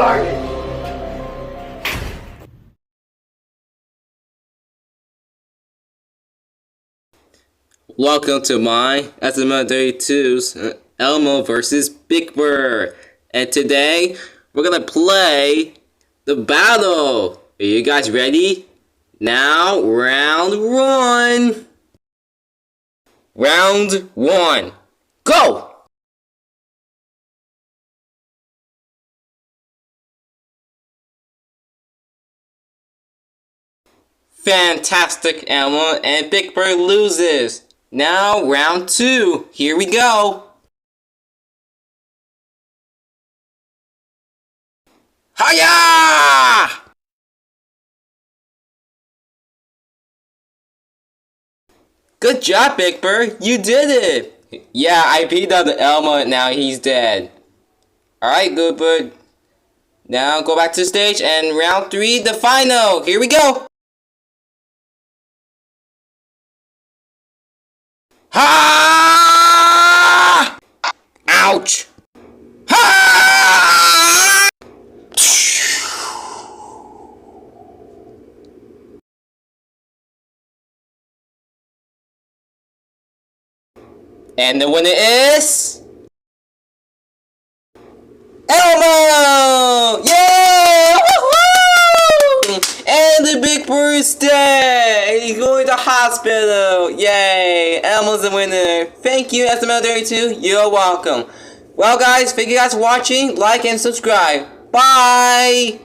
garbage. Welcome to my SML32's Elmo versus Big Bird. And today, we're gonna play the battle. Are you guys ready? Now, round one. Round one. Go! Fantastic, Elmo, and Big Bird loses. Now, round two. Here we go. Hiya! Good job, Big Bird. You did it. Yeah, I beat up the Elmo and now he's dead. Alright, Good Bird. Now go back to the stage and round three, the final. Here we go. Ha! Ouch! Ha! And the winner is Elmo! Yay! Woohoo! And the Big Bird's dead! He's going to hospital! Yay! Elmo's the winner! Thank you, SML32. You're welcome. Well, guys, thank you guys for watching. Like and subscribe. Bye!